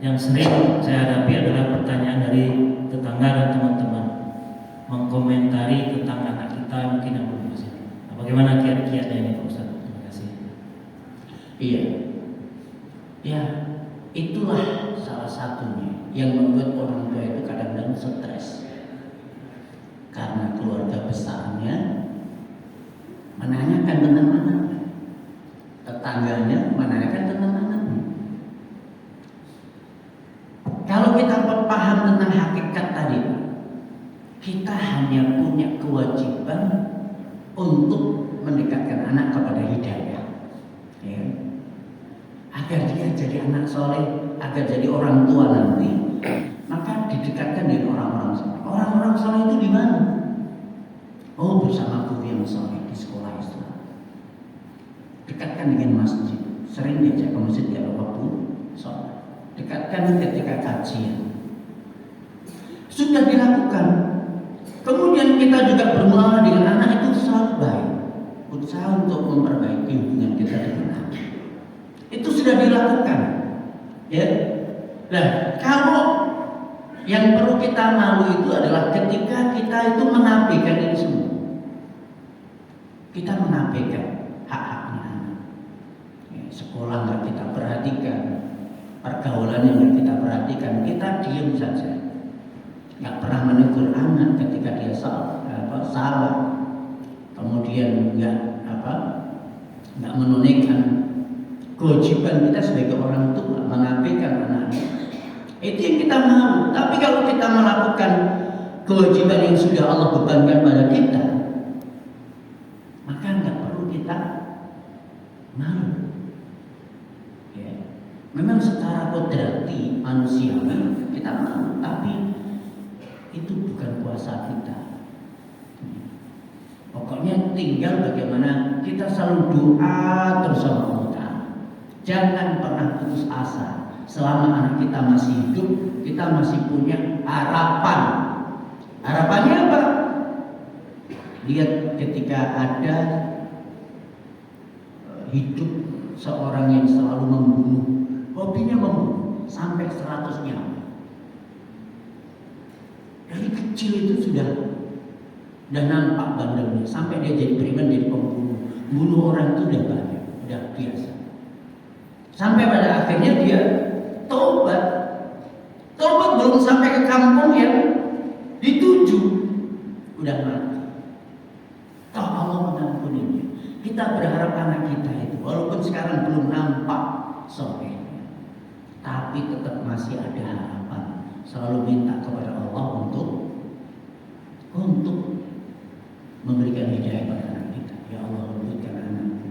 yang sering saya hadapi adalah pertanyaan dari tetangga dan teman-teman mengkomentari tentang anak kita mungkin yang belum bersih. Bagaimana kiat-kiatnya ini Pak Ustaz? Terima kasih. Iya. Ya, itulah salah satunya yang membuat orang tua itu kadang-kadang stres. Karena keluarga besarnya menanyakan tentang anaknya, tetangganya menanyakan tentang anaknya. Kalau kita paham tentang hakikat tadi, kita hanya punya kewajiban untuk mendekatkan anak kepada hidayah. agar dia jadi anak soleh, agar jadi orang tua nanti, maka didekatkan dengan orang-orang soleh. Orang-orang soleh itu di mana? Oh, bersama guru yang soleh di sekolah Islam. Dekatkan dengan masjid. Sering diajak ke masjid kalau waktu sholat. Dekatkan ketika kajian. Sudah dilakukan. Kemudian kita juga bermuamalah dengan anak itu selalu baik. Berusaha untuk memperbaiki hubungan kita dengan anak. Itu sudah dilakukan. Ya. Nah, kalau yang perlu kita malu itu adalah ketika kita itu mengabaikan ini semua. Kita mengabaikan hak-haknya anak. Ya, sekolah nggak kita perhatikan, pergaulan yang nggak kita perhatikan, kita diam saja. Nggak pernah menegur anak ketika dia salah. Kemudian nggak menunaikan kewajiban kita sebagai orang tua, mengabaikan anak. Itu yang kita mau. Tapi kalau kita melakukan kewajiban yang sudah Allah bebankan pada kita, maka nggak perlu kita malu. Ya. Memang secara kodrati manusiawi kita malu, tapi itu bukan kuasa kita. Pokoknya tinggal bagaimana kita selalu doa terus sama Allah. Jangan pernah putus asa. Selama anak kita masih hidup, kita masih punya harapan. Harapannya apa? Lihat ketika ada hidup seorang yang selalu membunuh, hobinya membunuh sampai 100 nyawa. Dari kecil itu sudah nampak bandelnya, sampai dia jadi beriman, jadi pembunuh. Bunuh orang itu udah banyak, udah biasa. Sampai pada akhirnya dia tobat. Tobat belum sampai ke kampung yang dituju, udah mati. Toh Allah mengampuninya. Kita berharap anak kita itu, walaupun sekarang belum nampak solehnya, tapi tetap masih ada harapan. Selalu minta kepada Allah untuk memberikan hidayah pada anak kita. Ya Allah, lembutkan anakku.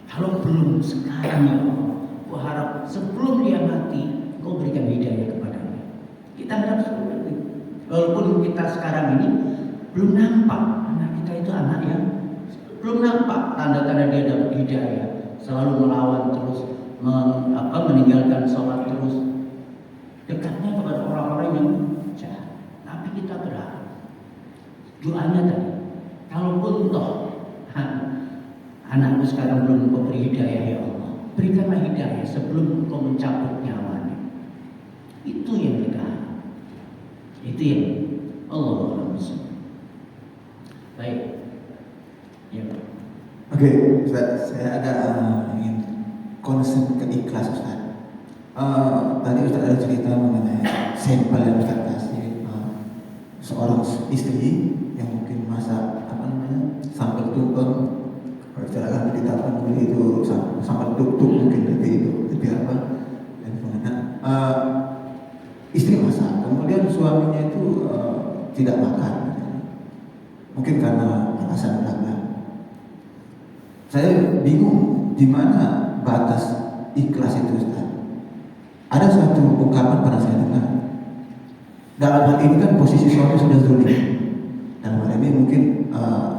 Kalau belum sekarang, ya Allah, aku harap sebelum dia mati, Kau berikan hidayah kepadanya. Kita harap seperti itu. Walaupun kita sekarang ini belum nampak anak kita itu anak yang belum nampak tanda-tanda dia dapat hidayah, selalu melawan terus, meninggalkan sholat terus, dekatnya kepada orang-orang yang jahat. Tapi kita berharap doanya tadi, kalaupun toh anakku sekarang belum kau beri hidayah, ya Allah, berikanlah hidayah sebelum kau mencabut nyawanya. Itu yang kita harap. Itu yang Allah SWT. Baik. Ya, Pak. Oke, Ustaz, saya ada ingin konsep keikhlas, Ustaz. Tadi Ustaz ada cerita mengenai sampel yang Ustaz kasih, seorang istri yang mungkin masak sambal tumpeng, istilahnya kita pun itu sambal tuk mungkin lebih apa dan mengenai istri masak, kemudian suaminya itu tidak makan, mungkin karena alasan belakang. Saya bingung di mana batas ikhlas itu, Ustaz. Ada satu ungkapan pernah saya dengar. Dalam hal ini kan posisi suami sudah zalim. Dalam hal ini mungkin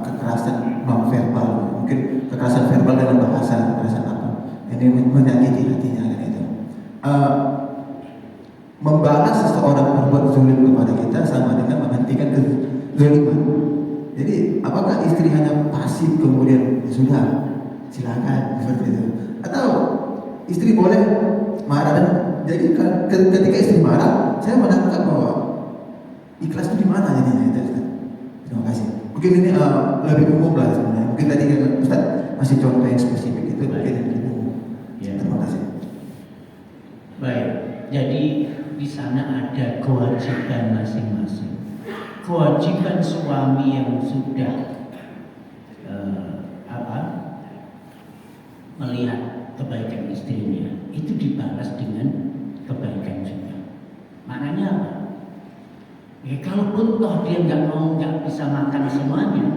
kekerasan non verbal, mungkin kekerasan verbal dalam bahasa, kekerasan apa? Ini menyakiti hatinya kan itu. Membalas seseorang berbuat zalim kepada kita sama dengan menghentikan kezaliman. Jadi apakah istri hanya pasif kemudian sudah silakan seperti itu, atau istri boleh marah? Dan jadi ketika istri marah, saya menangkap bahwa ikhlas itu di mana jadinya itu, Ustaz. Terima kasih. Mungkin ini lebih umum lah sebenarnya. Mungkin tadi Ustaz masih contoh yang spesifik itu mungkin lebih umum. Ya. Terima kasih. Baik. Jadi di sana ada kewajiban masing-masing. Kewajiban suami yang sudah melihat kebaikan istrinya itu dibalas dengan kebaikan juga. Maknanya apa? Ya kalaupun toh dia nggak bisa makan semuanya,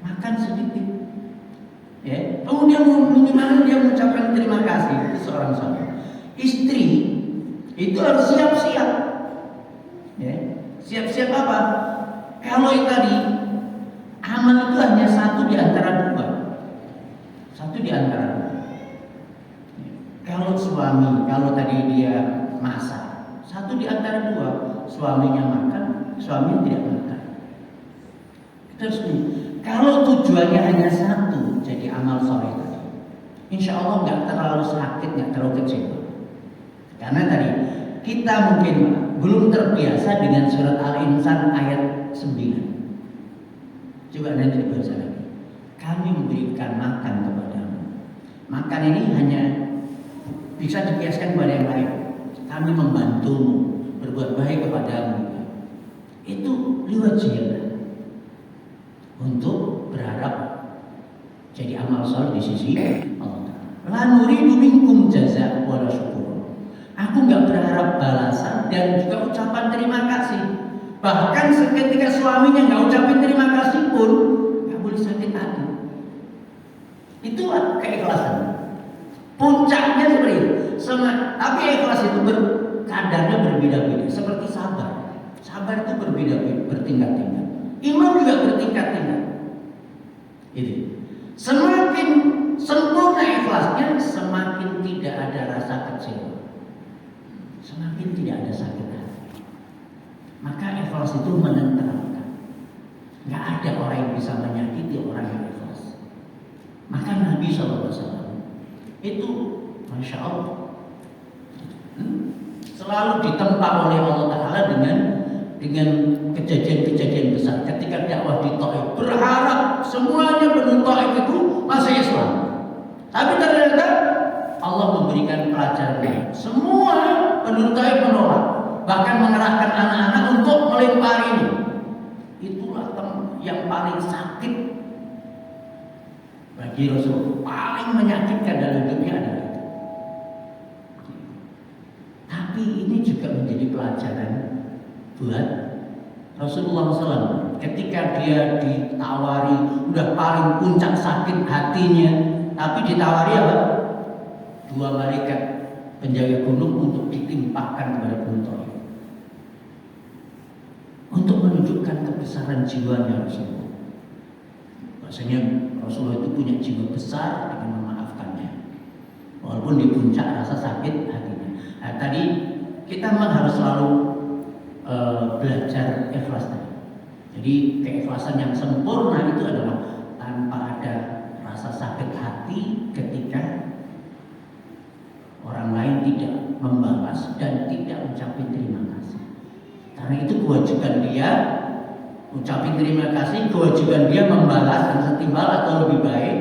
makan sedikit. Ya, kemudian di mana dia mengucapkan terima kasih itu seorang suami. Istri itu harus siap-siap. Ya. Siap-siap apa? Kalau itu tadi amal itu hanya satu di antara dua. Satu di antara dua. Kalau suami, kalau tadi dia masak, satu di antara dua, suaminya makan, suaminya tidak makan. Terus nih, kalau tujuannya hanya satu, jadi amal soleh tadi, insya Allah nggak terlalu sakit, nggak terlalu kecewa. Karena tadi kita mungkin belum terbiasa dengan surat Al-Insan ayat 9. Coba nanti dibaca lagi. Kami memberikan makan kepadamu. Makan ini hanya bisa dikiaskan kepada yang lain. Kami membantumu, berbuat baik kepadamu. Itu liwajillah, untuk berharap jadi amal soleh di sisi Allah. La nuridu minkum jazaa wala syukur. Aku nggak berharap balasan dan juga ucapan terima kasih. Bahkan ketika suaminya nggak ucapin terima kasih pun nggak boleh sakit hati. Itulah keikhlasan. Puncaknya seperti itu. Tapi ikhlas itu kadarnya berbeda-beda. Seperti sabar. Sabar itu berbeda-beda, bertingkat-tingkat. Iman juga bertingkat-tingkat. Itu. Semakin sempurna ikhlasnya, semakin tidak ada rasa kecewa. Semakin tidak ada sakit hati. Maka ikhlas itu menenteramkan. Nggak ada orang yang bisa menyakiti orang yang ikhlas. Maka Nabi SAW itu Masya Allah selalu ditempa oleh Allah Ta'ala dengan kejadian-kejadian besar. Ketika dakwah di Taif, berharap semuanya penduduk Taif itu masuk Islam. Tapi ternyata Allah memberikan pelajaran. Semua penduduk Taif menolak, bahkan mengerahkan anak-anak untuk melempar ini. Itulah yang paling sakit bagi Rasul, paling menyakitkan dalam hidupnya adalah itu. Tapi ini juga menjadi pelajaran buat Rasulullah SAW. Ketika dia ditawari, udah paling puncak sakit hatinya, tapi ditawari apa? 2 malaikat penjaga gunung untuk ditimpakan kepada gunung Taif, untuk menunjukkan kebesaran jiwanya Rasulullah. Bahasanya Rasulullah itu punya jiwa besar dengan memaafkannya, walaupun di puncak rasa sakit hatinya. Nah, tadi kita memang harus selalu belajar ikhlas tadi. Jadi keikhlasan yang sempurna itu adalah tanpa ada rasa sakit hati ketika orang lain tidak membalas dan tidak ucapin terima kasih. Karena itu kewajiban dia ucapin terima kasih, kewajiban dia membalas dan setimbal atau lebih baik.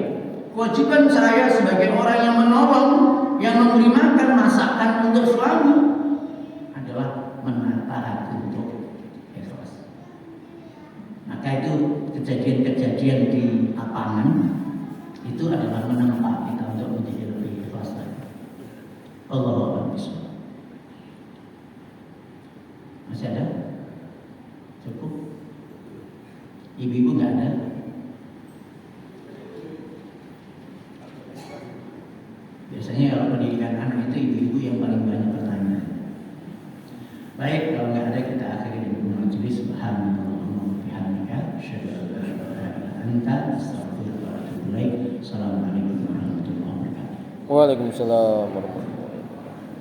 Kewajiban saya sebagai orang yang menolong, yang memberi makan masakan untuk suami adalah menata hati untuk ikhlas. Maka itu kejadian-kejadian di lapangan itu adalah menempa kita untuk menjadi lebih ikhlas lagi. Allahu Akbar. Masih ada? Cukup? Ibu-ibu nggak ada? Biasanya kalau pendidikan anak itu ibu-ibu yang paling banyak bertanya. Baik, kalau nggak ada kita akhiri dengan majelis. Subhanallahumma wa bihamdika, asyhadu an la ilaha illa anta, astaghfiruka wa atubu ilaik. Assalamualaikum warahmatullahi wabarakatuh. Waalaikumsalam warahmatullahi wabarakatuh.